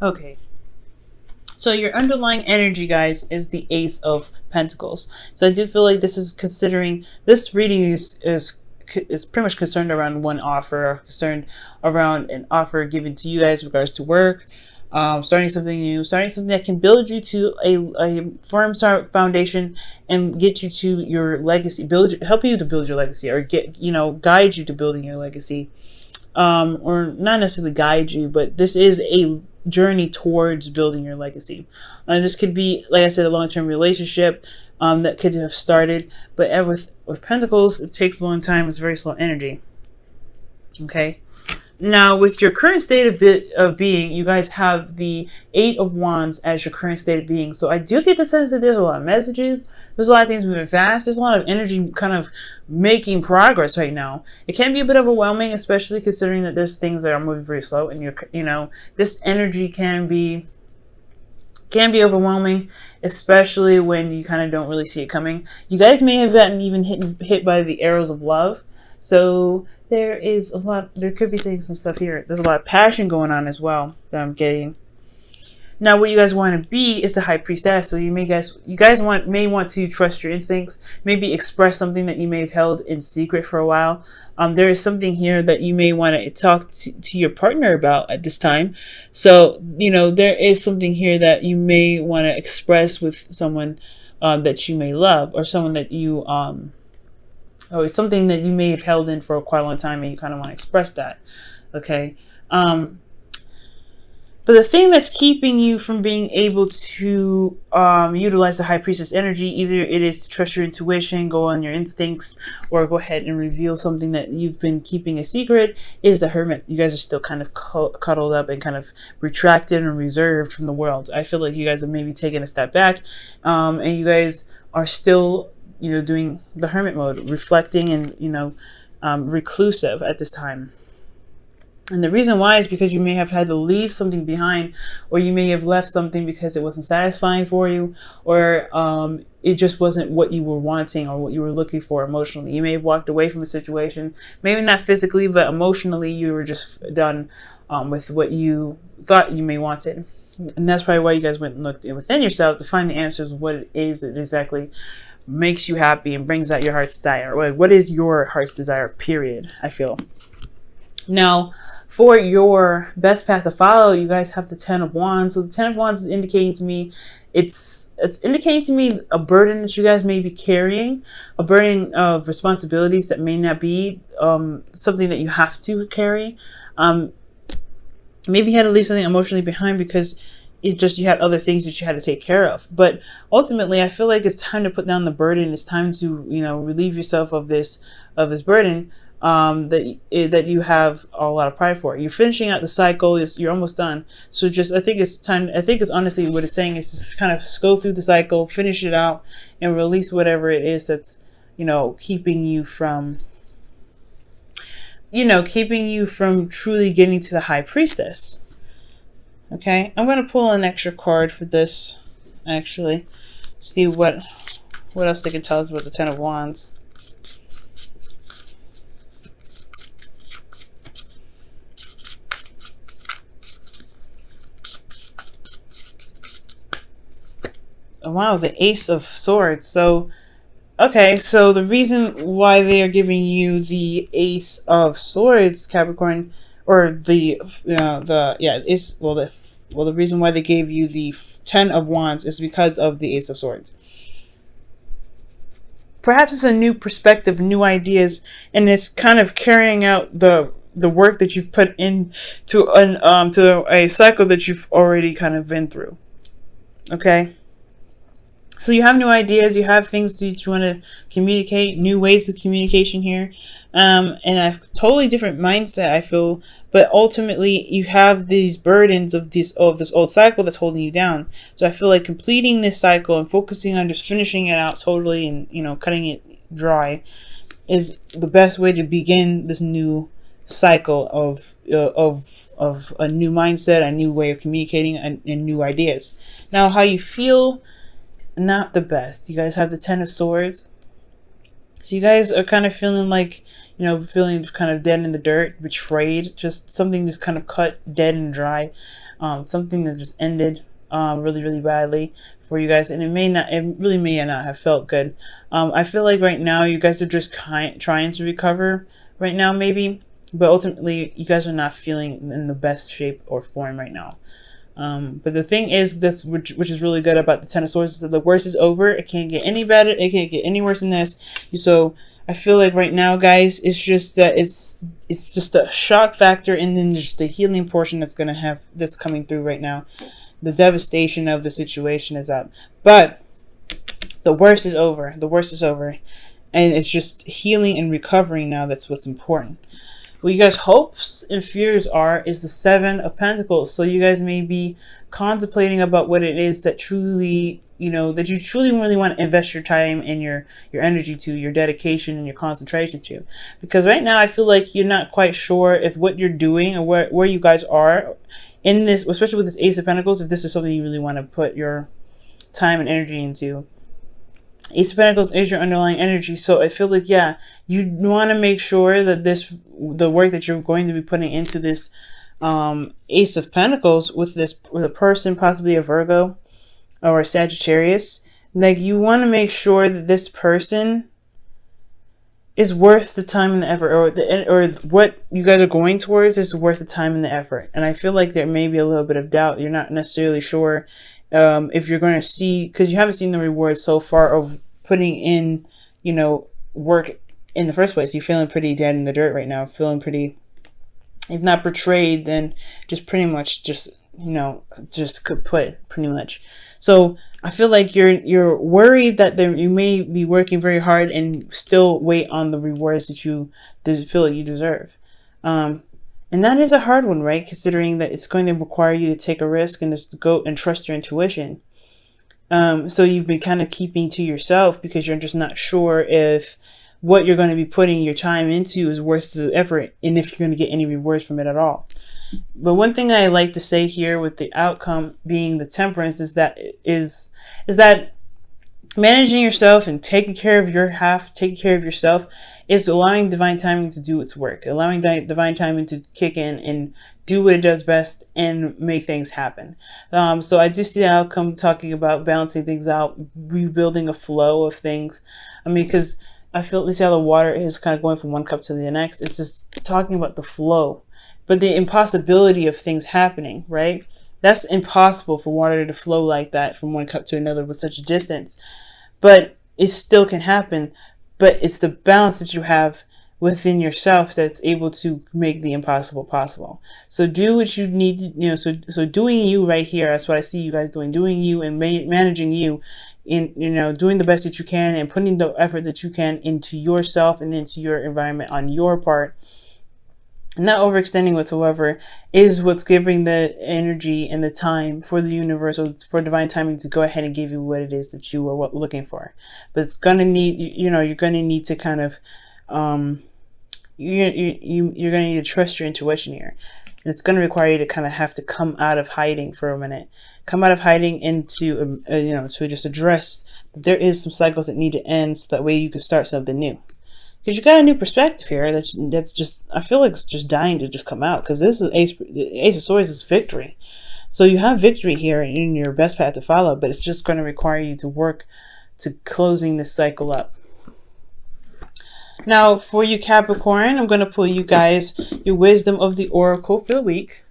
Okay. So your underlying energy, guys, is the Ace of Pentacles. So I do feel like this is considering, this reading is pretty much concerned around one offer, concerned around an offer given to you guys in regards to work, starting something new, starting something that can build you to a firm foundation and get you to your legacy, help you to build your legacy, or guide you to building your legacy. Or not necessarily guide you, but this is a journey towards building your legacy. This could be, like I said, a long-term relationship that could have started, but with Pentacles, it takes a long time. It's very slow energy. Okay. Now, with your current state of being, you guys have the Eight of Wands as your current state of being. So I do get the sense that there's a lot of messages. There's a lot of things moving fast. There's a lot of energy kind of making progress right now. It can be a bit overwhelming, especially considering that there's things that are moving very slow. And this energy can be overwhelming, especially when you kind of don't really see it coming. You guys may have gotten even hit by the arrows of love. So there could be saying some stuff here. There's a lot of passion going on as well that I'm getting. Now, what you guys want to be is the High Priestess. So you guys may want to trust your instincts, maybe express something that you may have held in secret for a while. There is something here that you may want to talk to your partner about at this time. So, there is something here that you may want to express with someone that you may love, or someone that you or something that you may have held in for quite a long time and you kind of want to express that. Okay. But the thing that's keeping you from being able to utilize the High Priestess energy, either it is to trust your intuition, go on your instincts, or go ahead and reveal something that you've been keeping a secret, is the Hermit. You guys are still kind of cuddled up and kind of retracted and reserved from the world. I feel like you guys have maybe taken a step back, and you guys are still doing the hermit mode, reflecting and, reclusive at this time. And the reason why is because you may have had to leave something behind, or you may have left something because it wasn't satisfying for you, or it just wasn't what you were wanting or what you were looking for emotionally. You may have walked away from a situation, maybe not physically, but emotionally you were just done with what you thought you may wanted. And that's probably why you guys went and looked within yourself to find the answers of what it is that exactly makes you happy and brings out your heart's desire. What is your heart's desire, period, I feel. Now, for your best path to follow, you guys have the Ten of Wands. So the Ten of Wands is indicating to me, it's indicating to me a burden that you guys may be carrying, a burden of responsibilities that may not be something that you have to carry. Maybe you had to leave something emotionally behind because you had other things that you had to take care of. But ultimately, I feel like it's time to put down the burden. It's time to, relieve yourself of this burden that you have a lot of pride for. You're finishing out the cycle. You're almost done. So I think it's honestly what it's saying is just kind of go through the cycle, finish it out, and release whatever it is that's, keeping you from truly getting to the High Priestess. Okay, I'm going to pull an extra card for this, actually. See what else they can tell us about the Ten of Wands. Oh, wow, the Ace of Swords. So, okay, so the reason why they are giving you the Ace of Swords, Capricorn, or the reason why they gave you the Ten of Wands is because of the Ace of Swords. Perhaps it's a new perspective, new ideas, and it's kind of carrying out the work that you've put into to a cycle that you've already kind of been through. Okay. So you have new ideas, you have things that you want to communicate, new ways of communication here, and a totally different mindset, I feel. But ultimately, you have these burdens of this old cycle that's holding you down. So I feel like completing this cycle and focusing on just finishing it out totally and cutting it dry is the best way to begin this new cycle of a new mindset, a new way of communicating, and new ideas. Now, how you feel. Not the best. You guys have the Ten of Swords. So you guys are kind of feeling like, feeling kind of dead in the dirt, betrayed, just something just kind of cut dead and dry. something that just ended really, really badly for you guys, and it really may not have felt good. I feel like right now you guys are just trying to recover right now, maybe, but ultimately you guys are not feeling in the best shape or form right now. But the thing is, this which is really good about the Ten of Swords, is that the worst is over. It can't get any better. It can't get any worse than this. So I feel like right now, guys, it's just that it's just a shock factor, and then just the healing portion that's coming through right now. The devastation of the situation is up, but the worst is over. The worst is over, and it's just healing and recovering now. That's what's important. What you guys' hopes and fears are is the Seven of Pentacles. So you guys may be contemplating about what it is that truly, that you truly really want to invest your time and your energy to, your dedication and your concentration to. Because right now I feel like you're not quite sure if what you're doing or where you guys are in this, especially with this Ace of Pentacles, if this is something you really want to put your time and energy into. Ace of Pentacles is your underlying energy, so I feel like, yeah, you want to make sure that the work that you're going to be putting into this Ace of Pentacles with a person, possibly a Virgo or a Sagittarius, like you want to make sure that this person is worth the time and the effort, or what you guys are going towards is worth the time and the effort. And I feel like there may be a little bit of doubt. You're not necessarily sure if you're going to see, because you haven't seen the rewards so far of putting in, work in the first place. You're feeling pretty dead in the dirt right now, feeling pretty, if not betrayed, then just pretty much just kaput, pretty much. So I feel like you're worried that you may be working very hard and still wait on the rewards that you feel like you deserve. And that is a hard one, right? Considering that it's going to require you to take a risk and just go and trust your intuition. So you've been kind of keeping to yourself because you're just not sure if what you're going to be putting your time into is worth the effort and if you're going to get any rewards from it at all. But one thing I like to say here with the outcome being the Temperance is that managing yourself and taking care of your taking care of yourself is allowing divine timing to do its work, allowing divine timing to kick in and do what it does best and make things happen. So I do see the outcome talking about balancing things out, rebuilding a flow of things. I mean, because I feel, see how the water is kind of going from one cup to the next. It's just talking about the flow, but the impossibility of things happening, right? That's impossible for water to flow like that from one cup to another with such a distance. But it still can happen. But it's the balance that you have within yourself that's able to make the impossible possible. So do what you need to, so doing you right here, that's what I see you guys doing. Doing you and managing you in, doing the best that you can and putting the effort that you can into yourself and into your environment on your part. Not overextending whatsoever is what's giving the energy and the time for the universe or for divine timing to go ahead and give you what it is that you are looking for. But it's going to need, you're going to need to kind of, you're going to need to trust your intuition here. And it's going to require you to kind of have to come out of hiding for a minute. Come out of hiding into, to just address that there is some cycles that need to end so that way you can start something new. Because you got a new perspective here that's just, I feel like it's just dying to just come out. Because this is Ace of Swords is victory. So you have victory here in your best path to follow. But it's just going to require you to work to closing this cycle up. Now for you Capricorn, I'm going to pull you guys your wisdom of the Oracle for the week.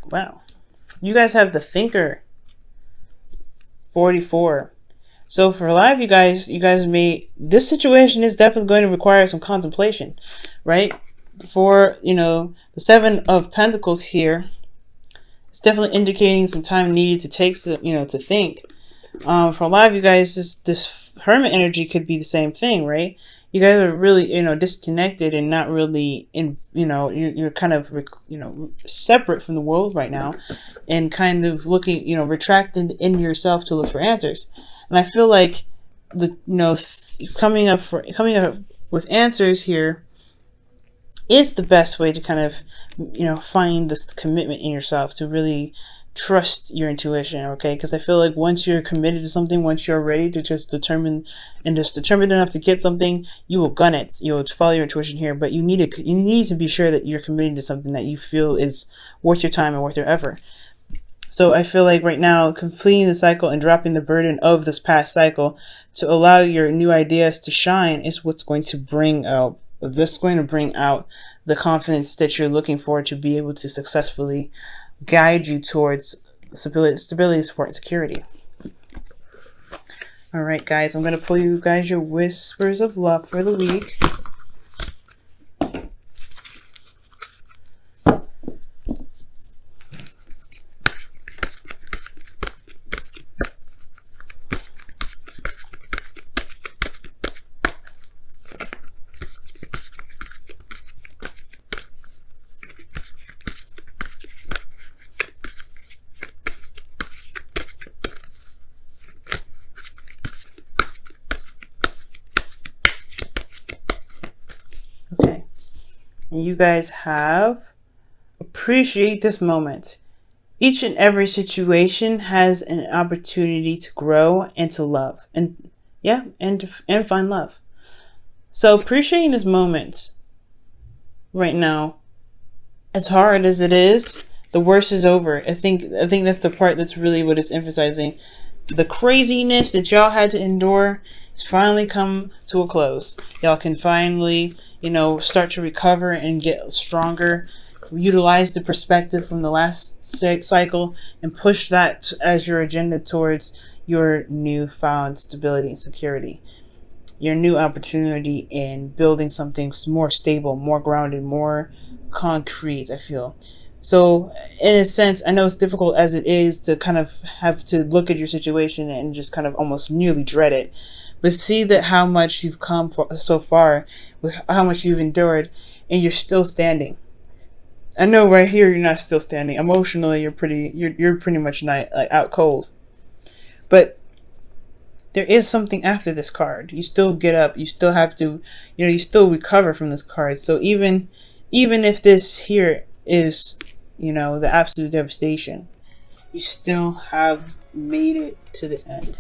Wow. You guys have the Thinker. 44. So for a lot of you guys this situation is definitely going to require some contemplation, right? For, the Seven of Pentacles here, it's definitely indicating some time needed to take, to think. For a lot of you guys, this Hermit energy could be the same thing, right? You guys are really, disconnected and not really you're kind of, separate from the world right now and kind of looking, retracted in yourself to look for answers. And I feel like coming up with answers here is the best way to kind of, find this commitment in yourself to really trust your intuition, okay? Because I feel like once you're committed to something, once you're ready to just determined enough to get something, you will gun it. You'll follow your intuition here, but you need to be sure that you're committed to something that you feel is worth your time and worth your effort. So I feel like right now, completing the cycle and dropping the burden of this past cycle to allow your new ideas to shine is what's going to bring out the confidence that you're looking for to be able to successfully guide you towards stability, support, and security. All right, guys, I'm going to pull you guys your whispers of love for the week. Okay, and you guys have appreciate this moment. Each and every situation has an opportunity to grow and to love, and find love. So appreciating this moment right now, as hard as it is, the worst is over. I think that's the part that's really what it's emphasizing. The craziness that y'all had to endure has finally come to a close. Y'all can finally, start to recover and get stronger. Utilize the perspective from the last cycle and push that as your agenda towards your newfound stability and security. Your new opportunity in building something more stable, more grounded, more concrete, I feel. So in a sense, I know it's difficult as it is to kind of have to look at your situation and just kind of almost nearly dread it. But see that how much you've come so far, with how much you've endured, and you're still standing. I know right here you're not still standing. Emotionally, you're pretty much not out cold. But there is something after this card. You still get up. You still have to, you still recover from this card. So even if this here is, the absolute devastation, you still have made it to the end.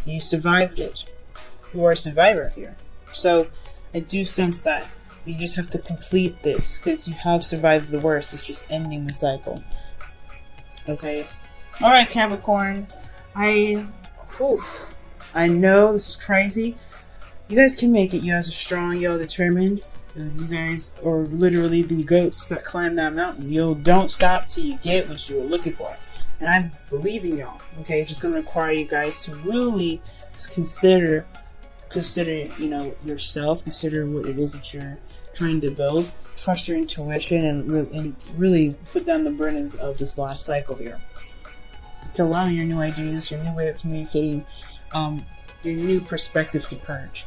You survived it. You are a survivor here. So I do sense that. You just have to complete this because you have survived the worst. It's just ending the cycle. Okay. Alright, Capricorn. I know this is crazy. You guys can make it. You guys are strong. Y'all determined. You guys are literally the goats that climb that mountain. You don't stop till you get what you were looking for. And I believe in y'all. Okay, it's just going to require you guys to really consider, yourself. Consider what it is that you're trying to build. Trust your intuition and really put down the burdens of this last cycle here. To allow your new ideas, your new way of communicating, your new perspective to purge.